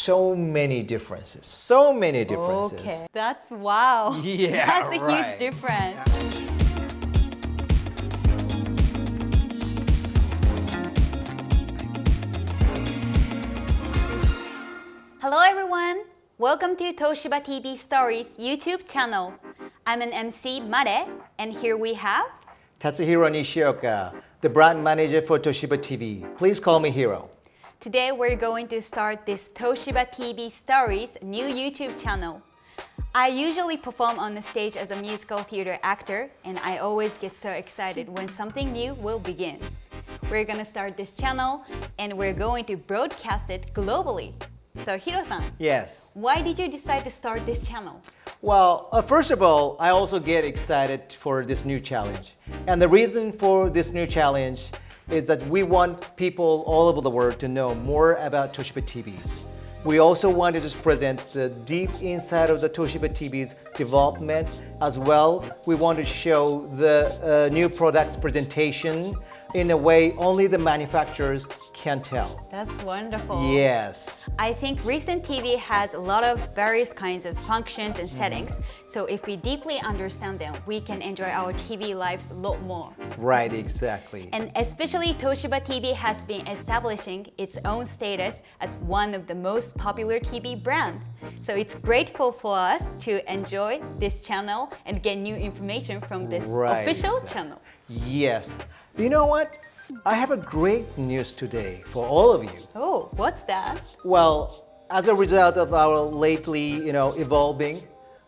so many differences. So many differences. Okay, that's wow. Yeah, That's a right. huge difference. Hello everyone. Welcome to Toshiba TV Stories YouTube channel. I'm an MC Mare, and here we have Tatsuhiro Nishioka, the brand manager for Toshiba TV. Please call me Hiro. Today we're going to start this Toshiba TV Stories new YouTube channel. I usually perform on the stage as a musical theater actor, and I always get so excited when something new will begin. We're gonna start this channel and we're going to broadcast it globally. So Hiro-san, Yes. why did you decide to start this channel? Well, first of all, I also get excited for this new challenge. And the reason for this new challenge is that we want people all over the world to know more about Toshiba TVs. We also wanted to present the deep inside of the Toshiba TVs development. As well, we want to show the new products presentation in a way only the manufacturers can tell. That's wonderful. Yes. I think recent TV has a lot of various kinds of functions and settings. So if we deeply understand them, we can enjoy our TV lives a lot more. Right, exactly. And especially Toshiba TV has been establishing its own status as one of the most popular TV brand. So it's grateful for us to enjoy this channel and get new information from this Right, official exactly. channel. Yes. You know what? I have a great news today for all of you. Oh, what's that? Well, as a result of our lately, evolving,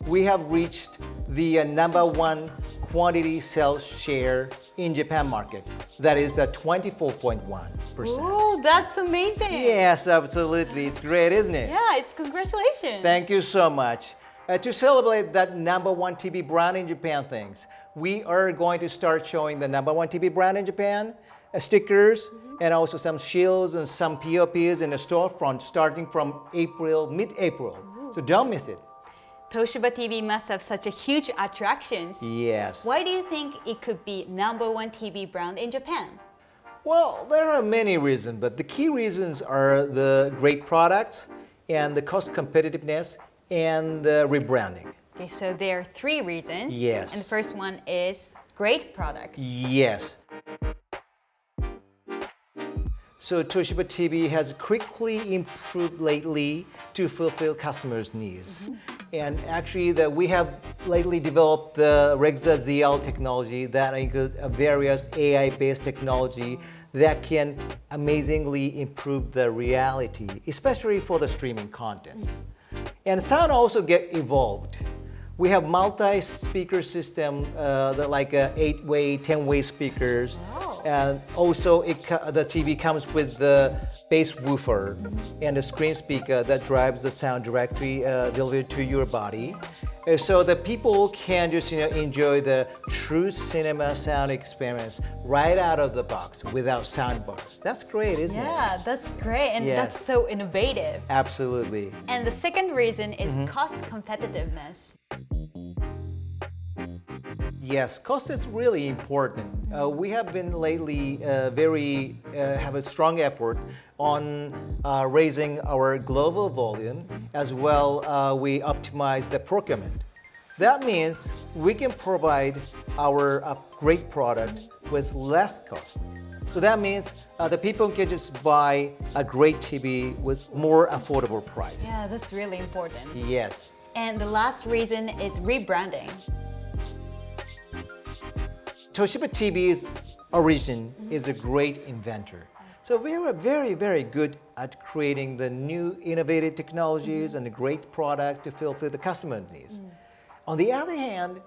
we have reached the #1 quantity sales share in Japan market. That is 24.1%. Oh, that's amazing. Yes, absolutely. It's great, isn't it? Yeah, it's congratulations. Thank you so much. To celebrate that #1 TV brand in Japan things, we are going to start showing the #1 TV brand in Japan, stickers, and also some shields and some POPs in the storefront starting from mid-April. So don't miss it. Toshiba TV must have such a huge attractions. Yes. Why do you think it could be #1 TV brand in Japan? Well, there are many reasons, but the key reasons are the great products and the cost competitiveness and the rebranding. Okay, so there are three reasons. Yes. And the first one is great products. Yes. So Toshiba TV has quickly improved lately to fulfill customers' needs. And actually we have lately developed the Rexa ZL technology that includes various AI-based technology that can amazingly improve the reality, especially for the streaming content. And sound also get evolved. We have multi-speaker system, like 8-way, 10-way speakers. Wow. And also the TV comes with the bass woofer and a screen speaker that drives the sound directly delivered to your body. So that people can just enjoy the true cinema sound experience right out of the box without soundbar. That's great, isn't it? Yeah, that's great, and Yes. that's so innovative. Absolutely. And the second reason is cost competitiveness. Yes, cost is really important. We have been lately have a strong effort on raising our global volume, as well we optimize the procurement. That means we can provide our great product with less cost. So that means the people can just buy a great TV with more affordable price. Yeah, that's really important. Yes. And the last reason is rebranding. Toshiba TV's origin is a great inventor. So we are very, very good at creating the new innovative technologies and a great product to fulfill the customer needs. On the other hand,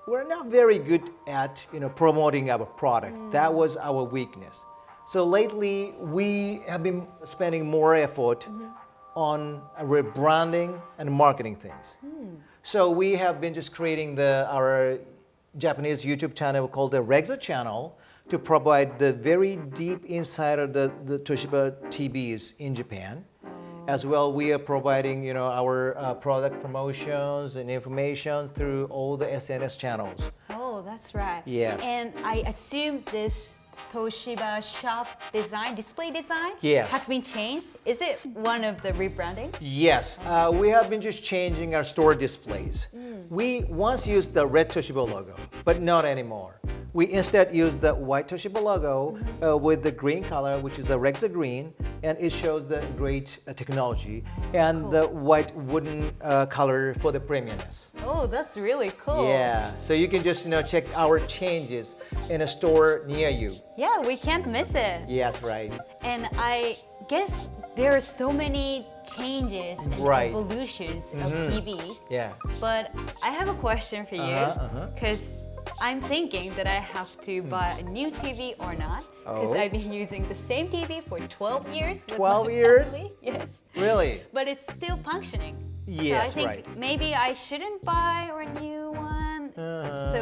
we're not very good at promoting our products. That was our weakness. So lately, we have been spending more effort on rebranding and marketing things. So we have been just creating our Japanese YouTube channel called the Rexa channel to provide the very deep inside of the Toshiba TVs in Japan. As well, we are providing our product promotions and information through all the SNS channels. Oh, that's right. Yes. And I assume this Toshiba shop design, display design Yes. has been changed. Is it one of the rebranding? Yes, we have been just changing our store displays. We once used the red Toshiba logo, but not anymore. We instead use the white Toshiba logo with the green color, which is the Rexa green, and it shows the great technology, and the white wooden color for the premiumness. Oh, that's really cool. Yeah, so you can just check our changes in a store near you. Yeah, we can't miss it. Yes, right. And I guess there are so many changes and Right. evolutions of TVs. Yeah. But I have a question for you Uh-huh. because I'm thinking that I have to buy a new TV or not because Oh. I've been using the same TV for 12 years. With 12 my years? family. Yes. Really? But it's still functioning. Yes, so I think right. maybe I shouldn't buy a new one. Uh-huh. So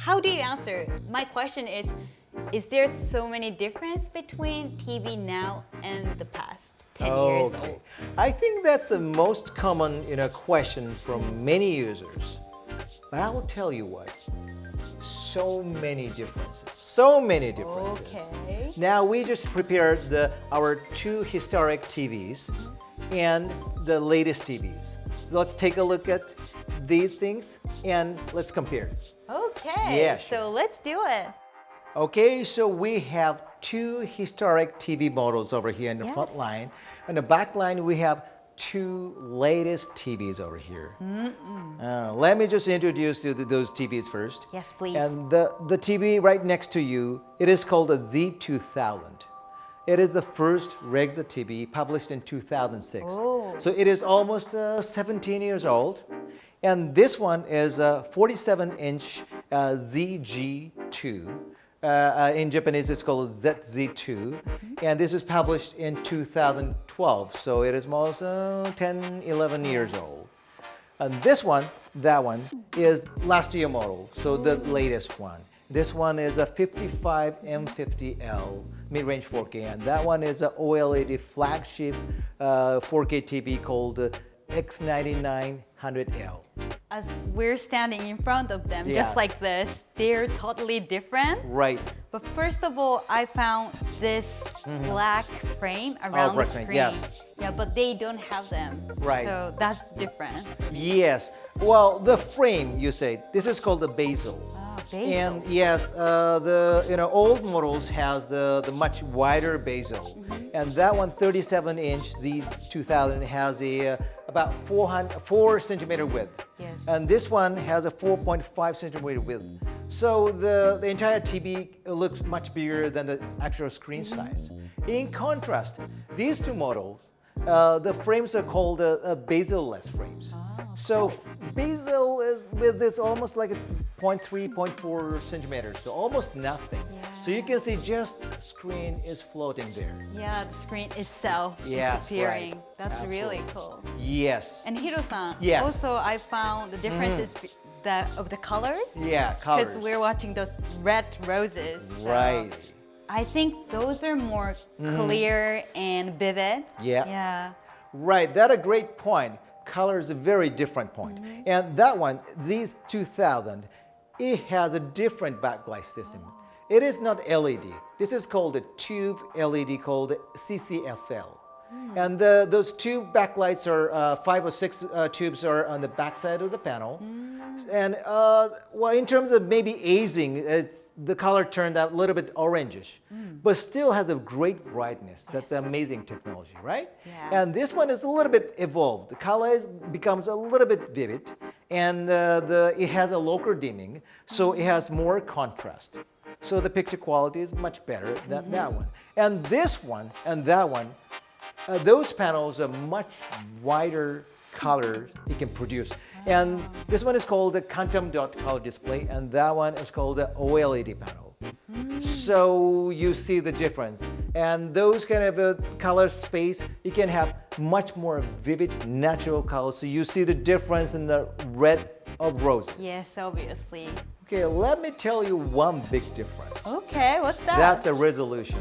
how do you answer? My question is there so many difference between TV now and the past 10 years Okay. old? I think that's the most common question from many users. But I will tell you what, so many differences. So many differences. Okay. Now we just prepared our two historic TVs and the latest TVs. So let's take a look at these things and let's compare. Okay. Yeah, sure. So let's do it. Okay, so we have two historic TV models over here in the front Yes. line. In the back line, we have two latest TVs over here. Let me just introduce you to those TVs first. Yes, please. And the TV right next to you, it is called a Z2000. It is the first Rexa TV published in 2006. Oh. So it is almost 17 years old. And this one is a 47-inch ZG2. In Japanese, it's called ZZ2. And this is published in 2012. So it is almost 10, 11 years old. And this one, that one, is last year model, so the latest one. This one is a 55M50L mid-range 4K, and that one is an OLED flagship 4K TV called X9900L. As we're standing in front of them, Yeah. just like this, they're totally different. Right. But first of all, I found this black frame around the black frame, screen. yes. Yeah, but they don't have them. Right. So that's different. Yes. Well, the frame, you say, this is called the bezel. Oh, bezel. And yes, the old models has the much wider bezel, and that one 37-inch Z2000 has a about 4 centimeter width. Yes. And this one has a 4.5 centimeter width. So the entire TV looks much bigger than the actual screen size. In contrast, these two models, the frames are called bezel-less frames. So bezel is with this almost like a 0.3, 0.4 centimeters, so almost nothing. So you can see just the screen is floating there. Yeah, the screen itself Yes, is appearing. right. That's really Absolutely. cool. Yes. And Hiro-san, Yes. also I found the differences of the colors. Yeah, colors. Because we're watching those red roses. so Right. I think those are more clear and vivid. Yeah. Yeah. Right, that's a great point. Color is a very different point. And that one, these 2000, it has a different backlight system. It is not LED. This is called a tube LED called CCFL. And those tube backlights are 5 or 6 tubes are on the back side of the panel. And well, in terms of maybe aging, the color turned out a little bit orangish, but still has a great brightness. That's amazing technology, right? Yeah. And this one is a little bit evolved. The color becomes a little bit vivid, and it has a local dimming, so it has more contrast. So the picture quality is much better than that one. And this one and that one, those panels are much wider colors it can produce. And this one is called the quantum dot color display, and that one is called the OLED panel. So you see the difference. And those kind of color space, you can have much more vivid natural colors. So you see the difference in the red of roses. Yes, obviously. Okay, let me tell you one big difference. Okay, what's that? That's a resolution.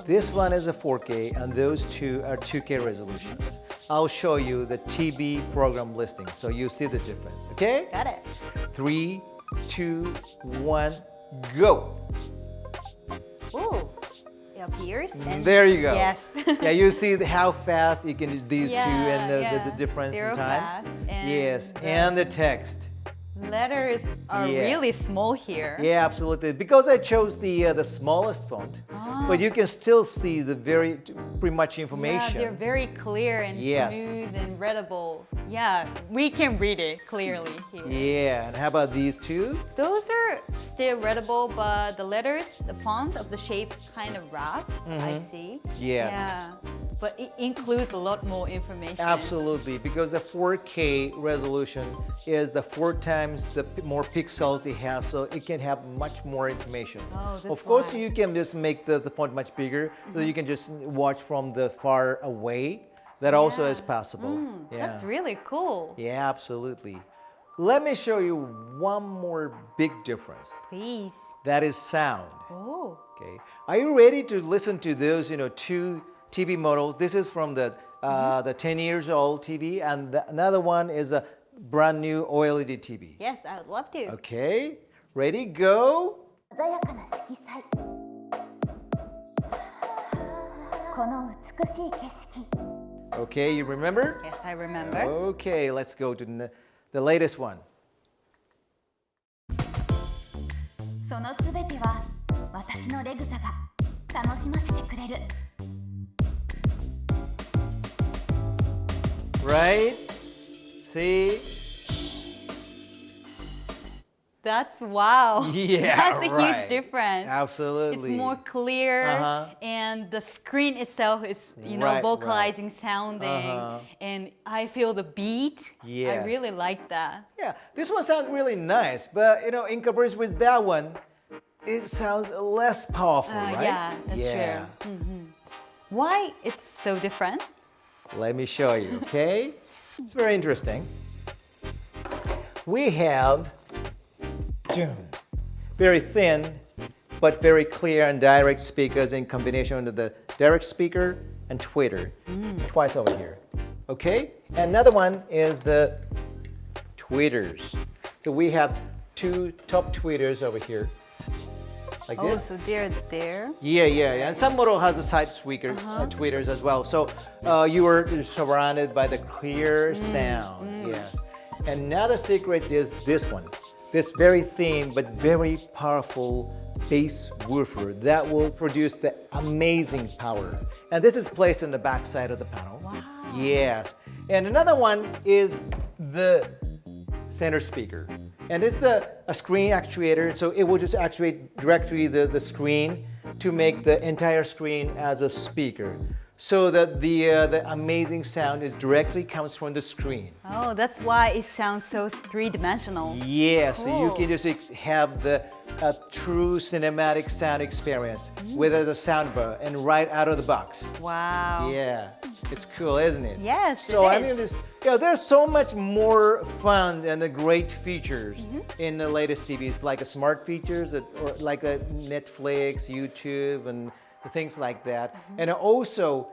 This one is a 4K and those two are 2K resolutions. I'll show you the TV program listing so you see the difference, okay? Got it. 3, 2, 1, go! Oh, it appears. And There you go. Yes. Yeah, you see how fast you can use these two and the difference They're in time. fast, and Yes, and the text. letters are Yeah. really small here. Yeah, absolutely. Because I chose the smallest font, but you can still see the pretty much information. Yeah, they're very clear and Yes. smooth and readable. Yeah, we can read it clearly here. Yeah, and how about these two? Those are still readable, but the letters, the font of the shape kind of rough, I see. Yes. Yeah, but it includes a lot more information. Absolutely, because the 4K resolution is the 4 times the more pixels it has, so it can have much more information. Oh, that's Of course, why. you can just make the font much bigger, so that you can just watch from the far away. That also is possible. Yeah. That's really cool. Yeah, absolutely. Let me show you one more big difference. Please. That is sound. Oh. Okay. Are you ready to listen to those, two TV models? This is from the 10 years old TV, and another one is a brand new OLED TV. Yes, I would love to. Okay. Ready? Go. 鮮やかな色彩この美しい景色 Okay, you remember? Yes, I remember. Okay, let's go to the latest one. そのすべては私のレグザが楽しませてくれる Right? See? That's wow. Yeah, That's a right. huge difference. Absolutely. It's more clear, and the screen itself is, Right, vocalizing, sounding, and I feel the beat. Yes. I really like that. Yeah, this one sounds really nice, but in comparison with that one, it sounds less powerful, right? Yeah, that's true. Why it's so different? Let me show you, okay? It's very interesting. We have very thin but very clear and direct speakers in combination with the direct speaker and tweeter. Twice over here. Okay? Another one is the tweeters. So we have 2 top tweeters over here. Like Oh, this. so they're there. Yeah. And some model has a side speaker, tweeters as well. So you are surrounded by the clear sound. Yes. Another secret is this one. This very thin but very powerful bass woofer that will produce the amazing power. And this is placed in the back side of the panel. Wow. Yes. And another one is the center speaker. And it's a screen actuator, so it will just actuate directly the screen to make the entire screen as a speaker. So that the amazing sound is directly comes from the screen. Oh, that's why it sounds so three-dimensional. Yes, so you Cool. can just have the true cinematic sound experience with the soundbar and right out of the box. Wow. Yeah, it's cool, isn't it? Yes, So it I is. mean, there's so much more fun and the great features in the latest TVs, like the smart features or like the Netflix, YouTube, and things like that. And also,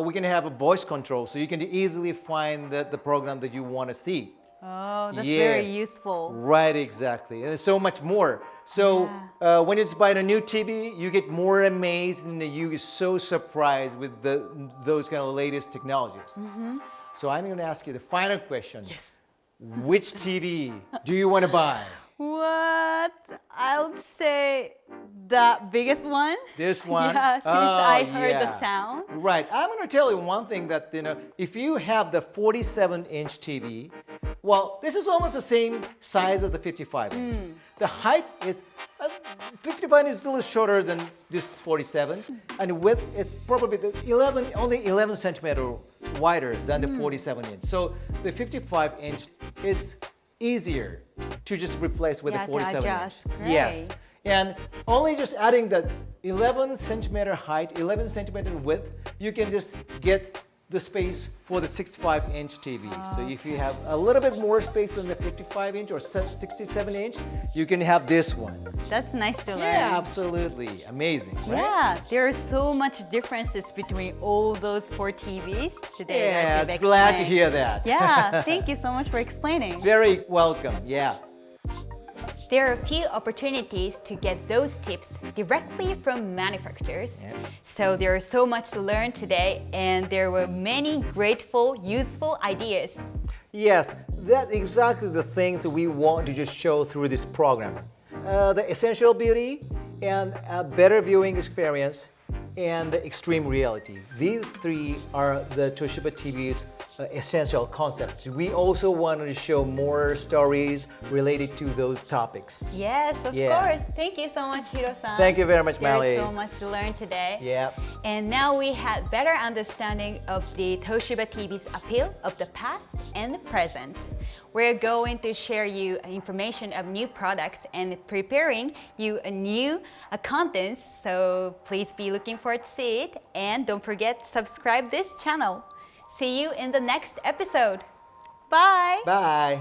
we can have a voice control, so you can easily find the program that you want to see. Oh, that's very Yes. useful. Right, exactly. And there's so much more. So when it's by the new TV, you get more amazed and you get so surprised with those kind of latest technologies. So I'm going to ask you the final question. Yes. Which TV do you want to buy? What? I would say the biggest one. This one? Yeah, since Oh, I heard yeah. the sound. Right. I'm going to tell you one thing that, if you have the 47-inch TV, well, this is almost the same size of the 55-inch. The height is 55 is a little shorter than this 47, and width is probably only 11 centimeter wider than the 47-inch. So the 55-inch is easier to just replace with Yeah, the to 47-inch. adjust. Yes. Great. And only just adding the 11 centimeter height, 11 centimeter width, you can just get the space for the 65-inch TV. So if you have a little bit more space than the 55-inch or 67-inch, you can have this one. That's nice to learn. Yeah, absolutely. Amazing, right? Yeah, there are so much differences between all those 4 TVs today. Yeah, that it's you've glad to explained. hear that. Yeah, thank you so much for explaining. Very welcome, yeah. There are a few opportunities to get those tips directly from manufacturers. Yeah. So there is so much to learn today, and there were many grateful, useful ideas. Yes, that's exactly the things that we want to just show through this program. The essential beauty and a better viewing experience and the extreme reality. These three are the Toshiba TV's essential concepts. We also wanted to show more stories related to those topics. Yes, of Yeah. course. Thank you so much, Hiro-san. Thank you very much, Mali. There's so much to learn today. Yeah. And now we had better understanding of the Toshiba TV's appeal of the past and the present. We're going to share you information of new products and preparing you a new contents. So please be looking forward to see it. And don't forget to subscribe this channel. See you in the next episode. Bye. Bye.